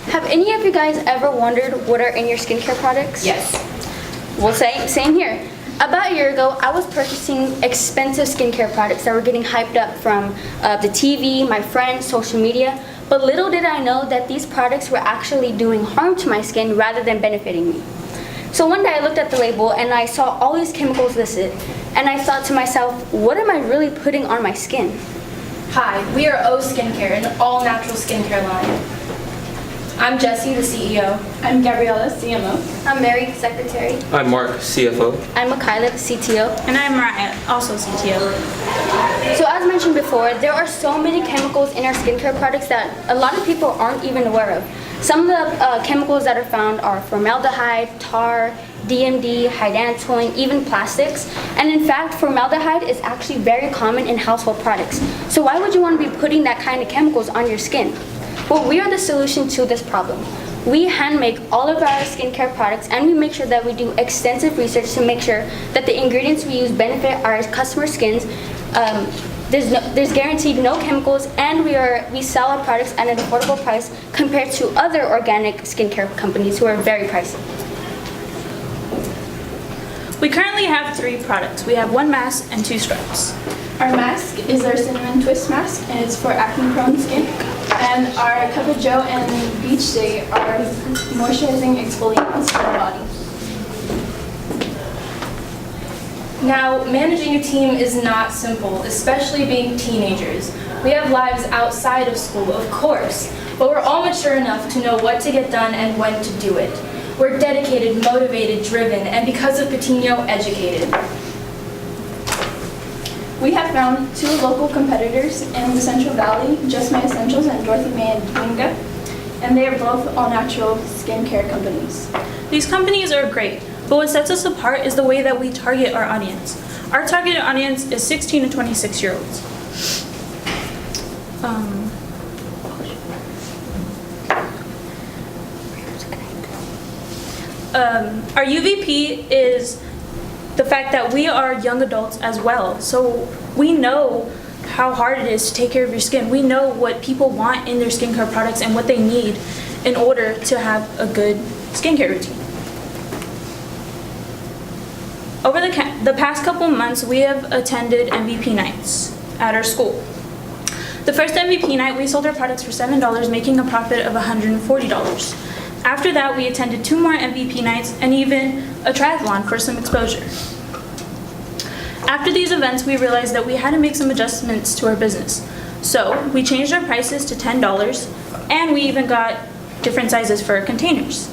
Have any of you guys ever wondered what are in your skincare products? Yes. Well, same here. About a year ago, I was purchasing expensive skincare products that were getting hyped up from the TV, my friends, social media. But little did I know that these products were actually doing harm to my skin rather than benefiting me. So one day I looked at the label and I saw all these chemicals listed. And I thought to myself, what am I really putting on my skin? Hi, we are O Skincare, an all-natural skincare line. I'm Jessie, the CEO. I'm Gabriella, CMO. I'm Mary, Secretary. I'm Mark, CFO. I'm Makayla, the CTO. And I'm Mariah, also CTO. So as mentioned before, there are so many chemicals in our skincare products that a lot of people aren't even aware of. Some of the chemicals that are found are formaldehyde, tar, DMD, hydantoin, even plastics. And in fact, formaldehyde is actually very common in household products. So why would you want to be putting that kind of chemicals on your skin? Well, we are the solution to this problem. We hand make all of our skincare products, and we make sure that we do extensive research to make sure that the ingredients we use benefit our customer skins. There's guaranteed no chemicals, and we sell our products at an affordable price compared to other organic skincare companies who are very pricey. We currently have 3 products. We have 1 mask and 2 scrubs. Our mask is our Cinnamon Twist Mask, and it's for acne-prone skin. And our Cup of Joe and Beach Day are moisturizing exfoliants for the body. Now, managing a team is not simple, especially being teenagers. We have lives outside of school, of course, but we're all mature enough to know what to get done and when to do it. We're dedicated, motivated, driven, and because of Patino, educated. We have found 2 local competitors in the Central Valley, Just My Essentials and Dorothy May and Winga, and they are both all-natural skincare companies. These companies are great, but what sets us apart is the way that we target our audience. Our targeted audience is 16 to 26-year-olds. Our UVP is the fact that we are young adults as well, so we know how hard it is to take care of your skin. We know what people want in their skincare products and what they need in order to have a good skincare routine. Over the past couple months, we have attended MVP nights at our school. The first MVP night, we sold our products for $7, making a profit of $140. After that, we attended 2 more MVP nights and even a triathlon for some exposure. After these events, we realized that we had to make some adjustments to our business. So we changed our prices to $10, and we even got different sizes for our containers.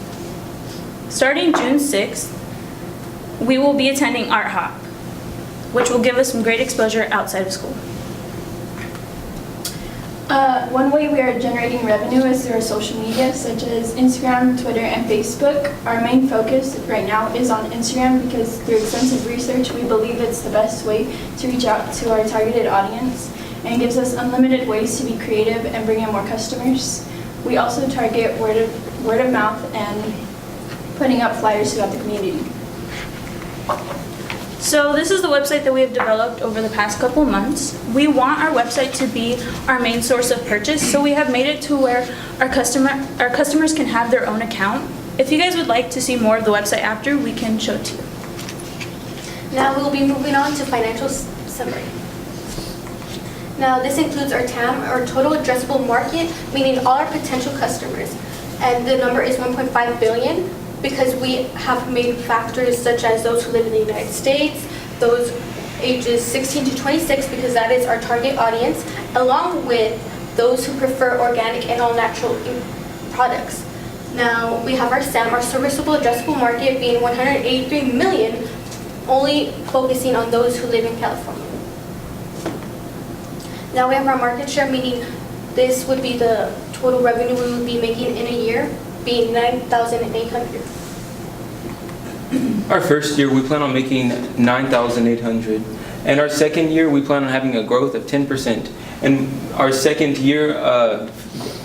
Starting June 6th, we will be attending Art Hop, which will give us some great exposure outside of school. One way we are generating revenue is through our social media, such as Instagram, Twitter, and Facebook. Our main focus right now is on Instagram because through extensive research, we believe it's the best way to reach out to our targeted audience and gives us unlimited ways to be creative and bring in more customers. We also target word of mouth and putting up flyers throughout the community. So this is the website that we have developed over the past couple months. We want our website to be our main source of purchase, so we have made it to where our customers can have their own account. If you guys would like to see more of the website after, we can show it to you. Now we'll be moving on to financial summary. Now this includes our TAM, our total addressable market, meaning all our potential customers. And the number is 1.5 billion. Because we have made factors such as those who live in the United States, those ages 16 to 26, because that is our target audience, along with those who prefer organic and all-natural products. Now, we have our SAM, our serviceable addressable market, being 183 million, only focusing on those who live in California. Now we have our market share, meaning this would be the total revenue we would be making in a year, being 9,800. Our first year, we plan on making $9,800. And our second year, we plan on having a growth of 10%. And our second year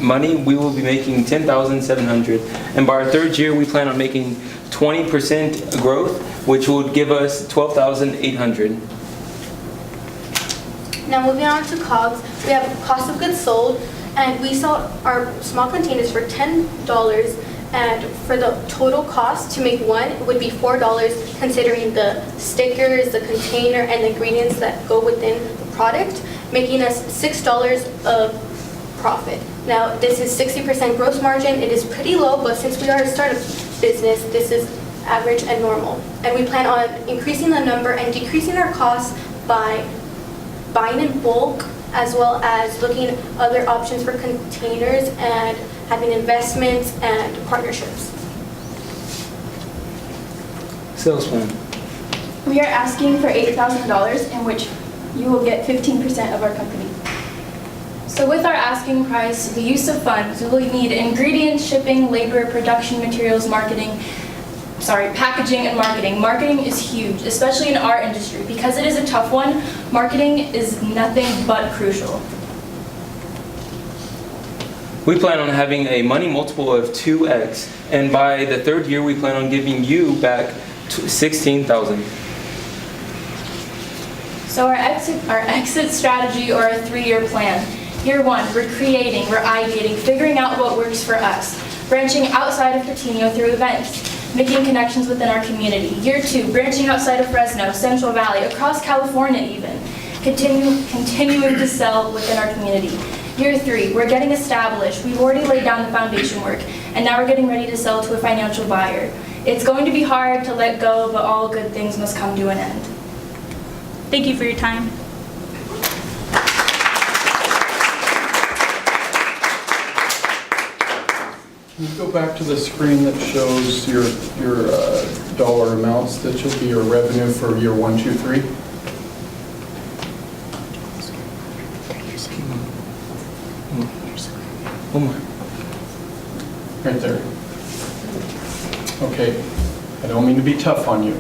money, we will be making $10,700. And by our third year, we plan on making 20% growth, which will give us $12,800. Now moving on to COGS, we have cost of goods sold, and we sell our small containers for $10, and for the total cost to make one would be $4, considering the stickers, the container, and the ingredients that go within the product, making us $6 of profit. Now, this is 60% gross margin. It is pretty low, but since we are a startup business, this is average and normal. And we plan on increasing the number and decreasing our costs by buying in bulk, as well as looking at other options for containers and having investments and partnerships. Sales plan. We are asking for $8,000, in which you will get 15% of our company. So with our asking price, the use of funds, we will need ingredients, shipping, labor, production materials, packaging and marketing. Marketing is huge, especially in our industry. Because it is a tough one, marketing is nothing but crucial. We plan on having a money multiple of 2x, and by the third year, we plan on giving you back $16,000. So our exit strategy, or a 3-year plan. Year 1, we're creating, we're ideating, figuring out what works for us, branching outside of Coutinho through events, making connections within our community. Year 2, branching outside of Fresno, Central Valley, across California even, continuing to sell within our community. Year 3, we're getting established. We've already laid down the foundation work, and now we're getting ready to sell to a financial buyer. It's going to be hard to let go, but all good things must come to an end. Thank you for your time. Can you go back to the screen that shows your dollar amounts that should be your revenue for year 1, 2, 3? One more. Right there. Okay, I don't mean to be tough on you,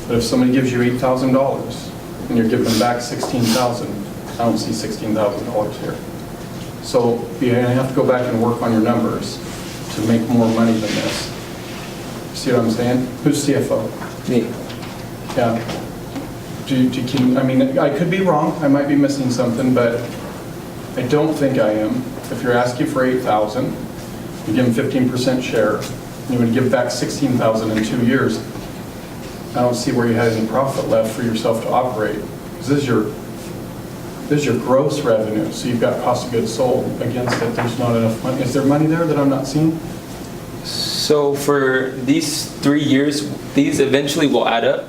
but if somebody gives you $8,000 and you're giving them back $16,000, I don't see $16,000 here. So you're going to have to go back and work on your numbers to make more money than this. See what I'm saying? Who's CFO? Me. Yeah. I mean, I could be wrong. I might be missing something, but I don't think I am. If you're asking for $8,000, you give them 15% share, and you would give back $16,000 in 2 years, I don't see where you had any profit left for yourself to operate. Because this is your gross revenue, so you've got cost of goods sold against it. There's not enough money. Is there money there that I'm not seeing? So for these 3 years, these eventually will add up.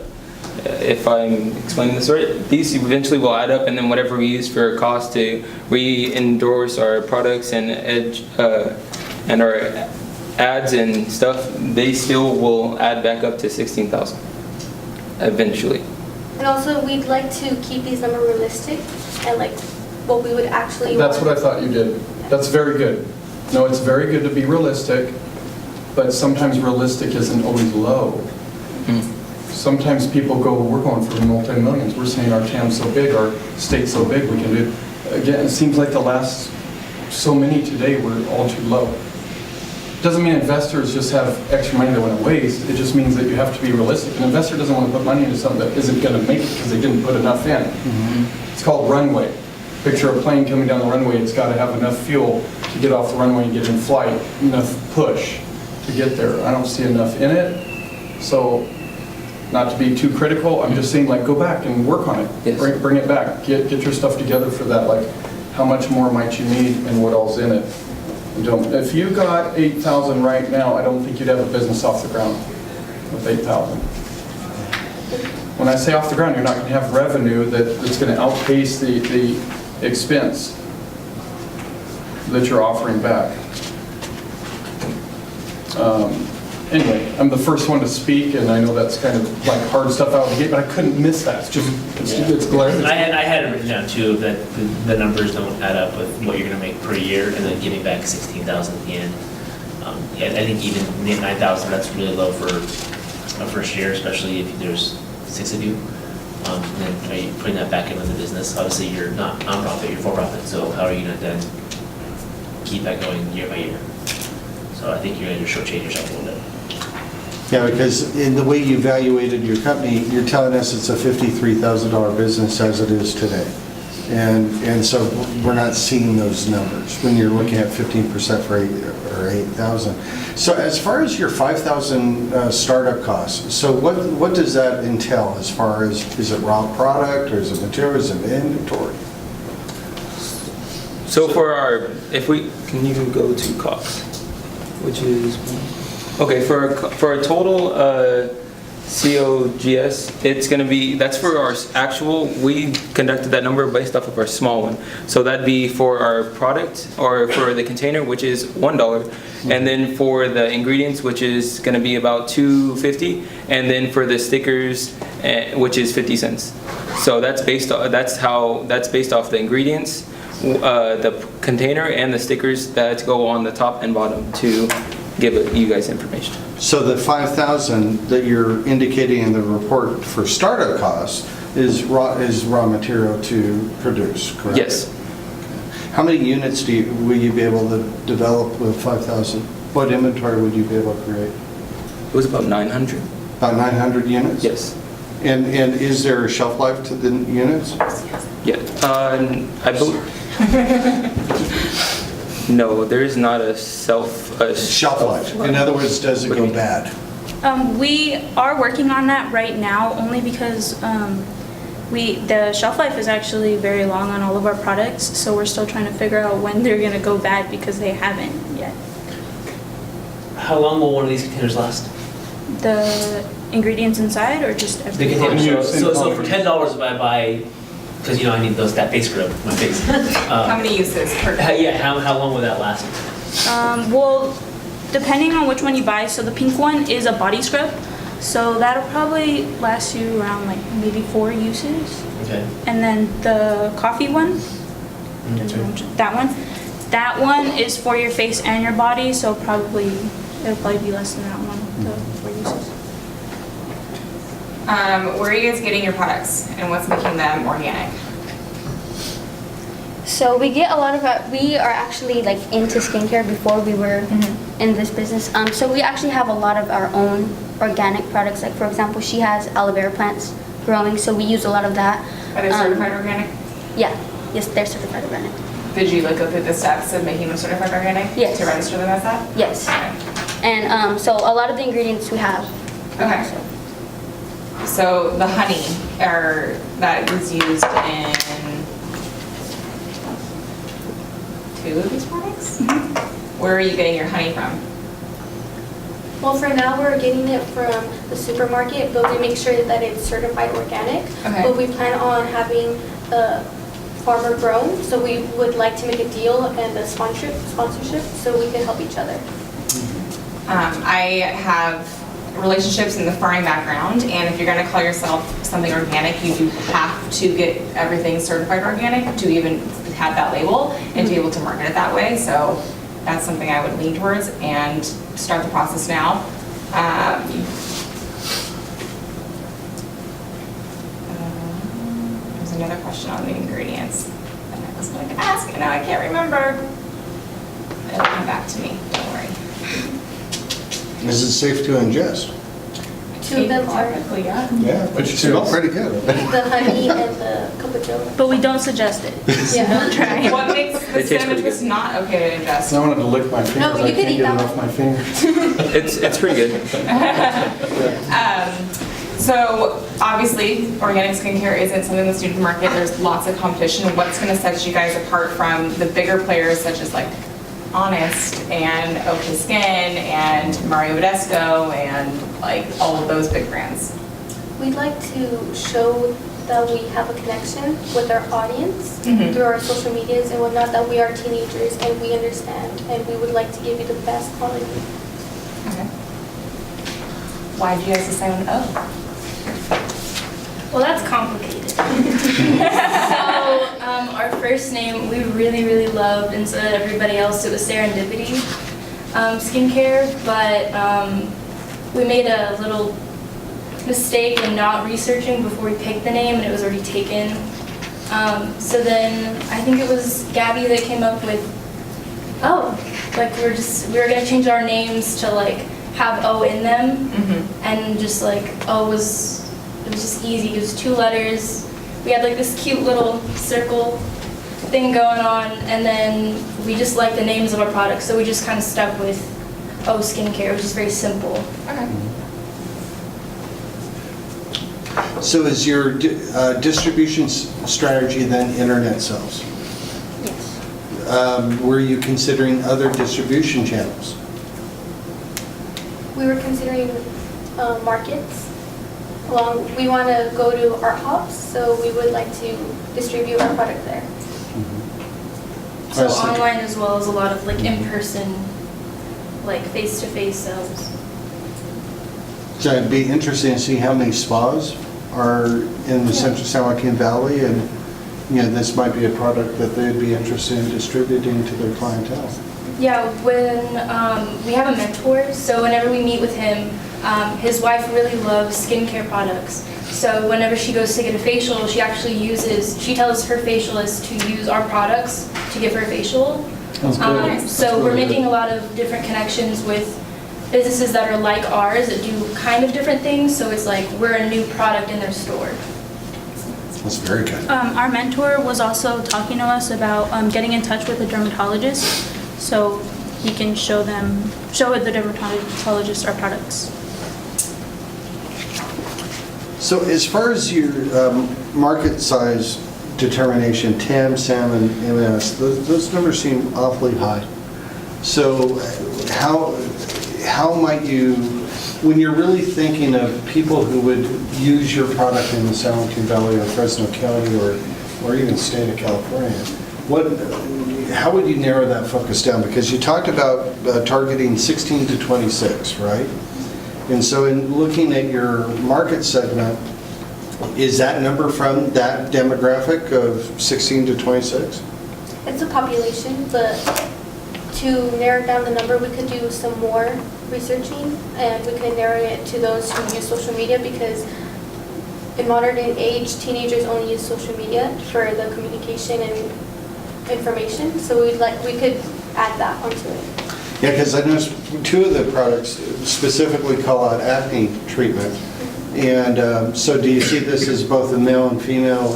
If I'm explaining this right, these eventually will add up, and then whatever we use for cost to re-endorse our products and and our ads and stuff, they still will add back up to 16,000 eventually. And also, we'd like to keep these numbers realistic and like what we would actually That's want. what I thought you did. That's very good. No, it's very good to be realistic, but sometimes realistic isn't always low. Sometimes people go, we're going for multi-millions. We're saying our TAM's so big, our state's so big, we can do. Again, it seems like the last so many today were all too low. Doesn't mean investors just have extra money they want to waste. It just means that you have to be realistic. An investor doesn't want to put money into something that isn't going to make it because they didn't put enough in. It's called runway. Picture a plane coming down the runway. It's got to have enough fuel to get off the runway and get in flight, enough push to get there. I don't see enough in it. So, not to be too critical, I'm just saying, like, go back and work on it. Yes. Bring it back. Get your stuff together for that. Like, how much more might you need and what all's in it? If you got 8,000 right now, I don't think you'd have a business off the ground with 8,000. When I say off the ground, you're not going to have revenue that's going to outpace the expense that you're offering back. Anyway, I'm the first one to speak, and I know that's kind of like hard stuff out of the gate, but I couldn't miss that. It's glaring. I had it written down too, that the numbers don't add up with what you're going to make per year, and then giving back 16,000 at the end. Yeah, I think even 9,000, that's really low for a first year, especially if there's 6 of you. And then are you putting that back into the business? Obviously, you're not nonprofit, you're for profit. So how are you going to then keep that going year by year? So I think you're going to shortchange yourself a little bit. Yeah, because in the way you evaluated your company, you're telling us it's a $53,000 business as it is today. And so we're not seeing those numbers when you're looking at 15% for 8,000. So as far as your 5,000 startup costs, so what does that entail as far as, is it raw product or is it material, is it inventory? So for our, can you go to cost, which is, okay, for a total COGS, it's gonna be, that's for our actual, we conducted that number based off of our small one. So that'd be for our product, or for the container, which is $1, and then for the ingredients, which is gonna be about $2.50, and then for the stickers, which is 50 cents. So that's based off the ingredients, the container, and the stickers that go on the top and bottom to give you guys information. So the 5,000 that you're indicating in the report for startup costs is raw material to produce, correct? Yes. How many units will you be able to develop with 5,000? What inventory would you be able to create? It was about 900. About 900 units? Yes. And is there a shelf life to the units? Yeah. I believe. No, there is not a Shelf life. In other words, does it What do you go mean? bad? We are working on that right now, only because the shelf life is actually very long on all of our products, so we're still trying to figure out when they're gonna go bad because they haven't yet. How long will one of these containers last? The ingredients inside, or just The everything? container, Yes, so for $10 if I buy, because I need that face scrub, my face. How many uses per day? Yeah, how long will that last? Well, depending on which one you buy, so the pink one is a body scrub, so that'll probably last you around like maybe 4 uses. Okay. And then the coffee one, that one is for your face and your body, so it'll probably be less than that one, the 4 uses. Where are you guys getting your products and what's making them organic? So we get a lot of we are actually like into skincare before we were in this business. So we actually have a lot of our own organic products. Like for example, she has aloe vera plants growing, so we use a lot of that. Are they certified organic? Yeah, yes, they're certified organic. Did you go through the steps of making them certified organic? Yes. To register them as that? Yes, and so a lot of the ingredients we have. Okay. So the honey that was used in 2 of these products? Where are you getting your honey from? Well, for now, we're getting it from the supermarket, but we make sure that it's certified organic. Okay. But we plan on having farmer grown, so we would like to make a deal and a sponsorship so we can help each other. I have relationships in the farming background, and if you're going to call yourself something organic, you do have to get everything certified organic to even have that label and to be able to market it that way. So that's something I would lean towards and start the process now. There's another question on the ingredients that I was going to ask, and now I can't remember. It'll come back to me, don't worry. Is it safe to ingest? 2 of them are Typically, yeah. Yeah, but you smell pretty good. the honey and the cappuccino. But we don't suggest it. Yeah. Try. What makes They the taste cinnamon pretty twist good. not okay to ingest? I wanted to lick my fingers, No, you I could can't eat get that it off one. my fingers. It's pretty good. So obviously, organic skincare isn't something that's new to the market. There's lots of competition. What's going to set you guys apart from the bigger players such as like Honest and OK Skin and Mario Badescu and like all of those big brands? We'd like to show that we have a connection with our audience through our social medias and whatnot, that we are teenagers and we understand and we would like to give you the best quality. Okay. Why did you guys decide on O? Well, that's complicated. So, our first name we really loved, and so did everybody else. It was Serendipity Skincare, but we made a little mistake in not researching before we picked the name, and it was already taken. So then I think it was Gabby that came up with, like we were gonna change our names to like have O in them, and just like O was, it was just easy. It was 2 letters, we had like this cute little circle thing going on, and then we just like the names of our products, so we just kind of stuck with O Skincare, which is very simple. Okay. So is your distribution strategy then internet sales? Yes. Were you considering other distribution channels? We were considering markets. We want to go to art hops, so we would like to distribute our product there. So I see. online as well as a lot of like in-person, like face-to-face sales. So it'd be interesting to see how many spas are in the Central San Joaquin Valley, and, you know, this might be a product that they'd be interested in distributing to their clientele. Yeah, when we have a mentor, so whenever we meet with him, his wife really loves skincare products. So whenever she goes to get a facial, she tells her facialist to use our products to give her a facial. That's good. So That's we're really making good. a lot of different connections with businesses that are like ours that do kind of different things. So it's like we're a new product in their store. That's very good. Our mentor was also talking to us about getting in touch with a dermatologist so he can show the dermatologist our products. So as far as your market size determination, TAM, SAM, and MS, those numbers seem awfully high. So how might you, when you're really thinking of people who would use your product in the San Joaquin Valley or Fresno County or even state of California, how would you narrow that focus down? Because you talked about targeting 16 to 26, right? And so in looking at your market segment, is that number from that demographic of 16 to 26? It's a population, but to narrow down the number, we could do some more researching, and we could narrow it to those who use social media, because in modern age, teenagers only use social media for the communication and information. So we could add that onto it. Yeah, because I noticed two of the products specifically call out acne treatment. And so do you see this as both a male and female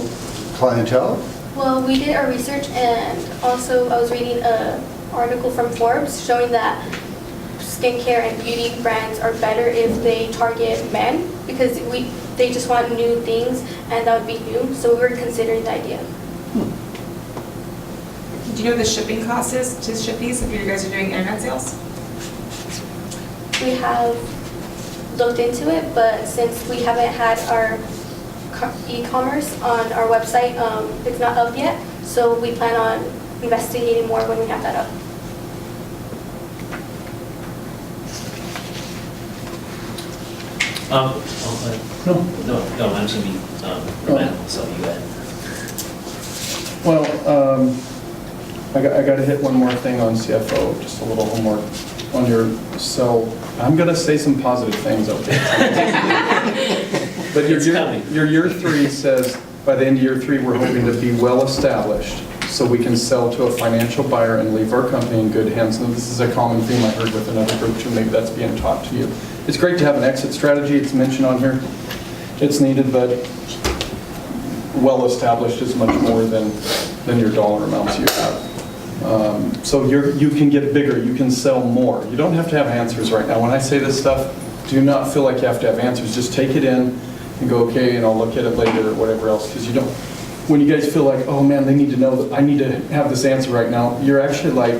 clientele? Well, we did our research, and also I was reading an article from Forbes showing that skincare and beauty brands are better if they target men, because they just want new things, and that would be new. So we were considering the idea. Do you know what the shipping cost is to ship these if you guys are doing internet sales? We have looked into it, but since we haven't had our e-commerce on our website, it's not up yet. So we plan on investigating more when we have that up. No, I'm just gonna be grammatical, so you ahead. Well, I got to hit one more thing on CFO, just a little homework on your, so I'm going to say some positive things, okay? But It's coming. your year 3 says, by the end of year 3, we're hoping to be well established so we can sell to a financial buyer and leave our company in good hands. And this is a common theme I heard with another group too, maybe that's being taught to you. It's great to have an exit strategy, it's mentioned on here. It's needed, but well established is much more than your dollar amounts you have. So you can get bigger, you can sell more. You don't have to have answers right now. When I say this stuff, do not feel like you have to have answers. Just take it in and go, okay, and I'll look at it later or whatever else. Because you don't, when you guys feel like, oh man, they need to know that I need to have this answer right now, you're actually like,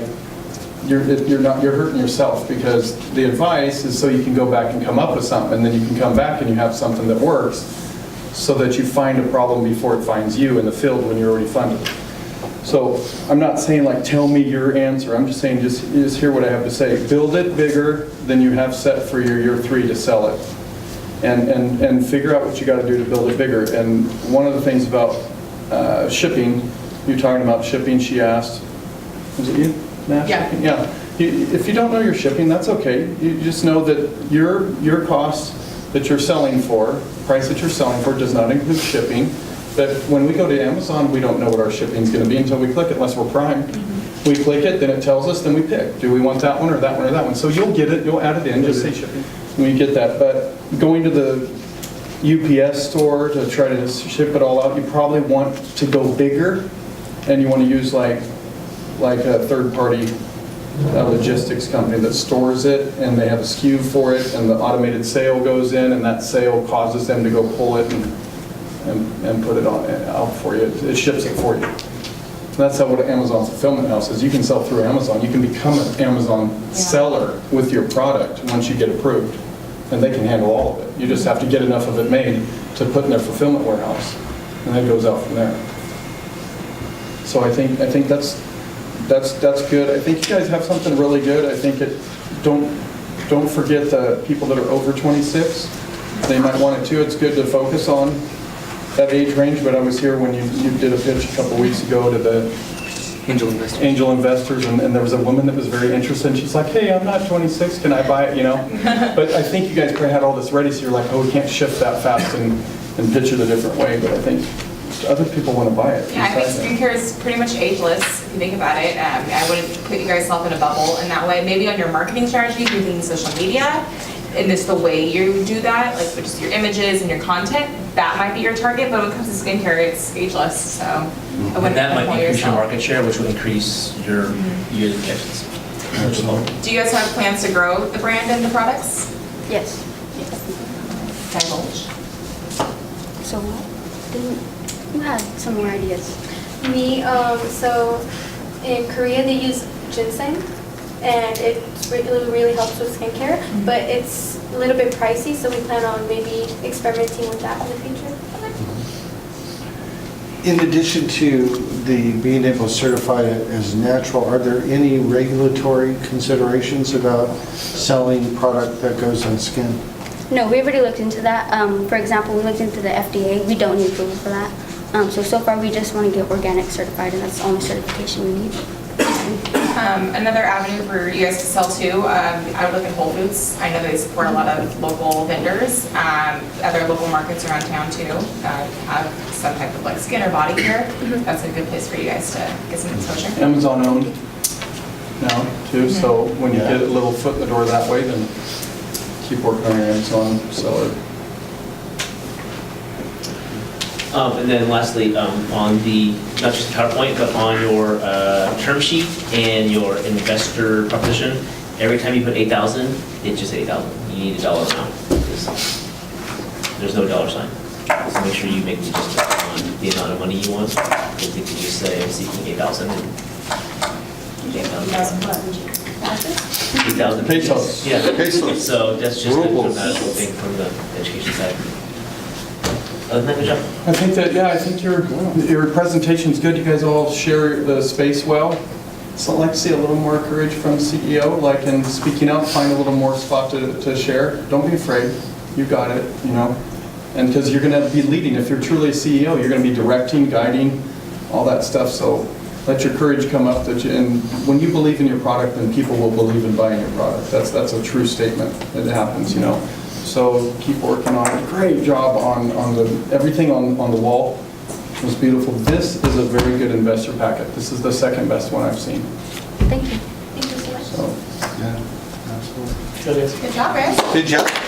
you're hurting yourself, because the advice is so you can go back and come up with something, and then you can come back and you have something that works, so that you find a problem before it finds you in the field when you're already funded. So I'm not saying like, tell me your answer. I'm just saying, just hear what I have to say. Build it bigger than you have set for your year 3 to sell it. And figure out what you got to do to build it bigger. And one of the things about shipping, you're talking about shipping, she asked, was it you? Nash? Yeah. Yeah. If you don't know your shipping, that's okay. You just know that your cost that you're selling for, price that you're selling for, does not include shipping. That when we go to Amazon, we don't know what our shipping is going to be until we click it, unless we're primed. We click it, then it tells us, then we pick. Do we want that one or that one or that one? So you'll get it, you'll add it in, just say shipping, when you get that. But going to the UPS store to try to ship it all out. You probably want to go bigger, and you want to use like a third-party logistics company that stores it, and they have a SKU for it, and the automated sale goes in, and that sale causes them to go pull it and put it out for you. It ships it for you. That's how what Amazon Fulfillment House is. You can sell through Amazon. You can become an Amazon seller with your product once you get approved, and they can handle all of it. You just have to get enough of it made to put in their fulfillment warehouse, and then it goes out from there. So I think that's good. I think you guys have something really good. I think don't forget the people that are over 26. They might want it too. It's good to focus on that age range, but I was here when you did a pitch a couple weeks ago to the angel investors, and there was a woman that was very interested, and she's like, hey, I'm not 26, can I buy it, you know? But I think you guys probably had all this ready, so you're like, oh, we can't shift that fast and pitch it a different way, but I think other people want to buy it. Yeah, I think skincare is pretty much ageless, if you think about it. I wouldn't put you guys self in a bubble in that way. Maybe on your marketing strategy, you're thinking social media, and it's the way you do that, like with just your images and your content, that might be your target, but when it comes to skincare, it's ageless, so I wouldn't And that might pinpoint increase your yourself. market share, which will increase your yearly projections. Do you guys have plans to grow the brand and the products? Yes. Divulge. So you had some more ideas. Me, so in Korea they use ginseng, and it really helps with skincare, but it's a little bit pricey, so we plan on maybe experimenting with that in the future. In addition to the being able to certify it as natural, are there any regulatory considerations about selling product that goes on skin? No, we already looked into that. For example, we looked into the FDA. We don't need approval for that. So far we just want to get organic certified, and that's the only certification we need. Another avenue for you guys to sell to, I would look at Whole Foods. I know they support a lot of local vendors. Other local markets around town too have some type of like skin or body care. That's a good place for you guys to get some exposure. Amazon owned now too, so when you get a little foot in the door that way, then keep working on your Amazon seller. And then lastly, on the, not just the PowerPoint, but on your term sheet and your investor proposition, every time you put 8,000, it's just 8,000. You need a dollar amount. There's no dollar sign. So make sure you make the adjustment on the amount of money you want. Because you can just say, I'm seeking 8,000. 8,000 Pesos. Yeah. Pesos. So that's just a Rubles. grammatical thing from the education side. Other than that, good job. I think that, yeah, I think your presentation's good. You guys all share the space well. So I'd like to see a little more courage from the CEO, like in speaking out, find a little more spot to share. Don't be afraid. You got it, you know. And because you're going to be leading. If you're truly a CEO, you're going to be directing, guiding, all that stuff. So let your courage come up. And when you believe in your product, then people will believe in buying your product. That's a true statement. It happens, you know. So keep working on it. Great job on everything on the wall. It was beautiful. This is a very good investor packet. This is the second best one I've seen. Thank you. Thank you so much. So, Yeah, absolutely. Good job, guys. Good job.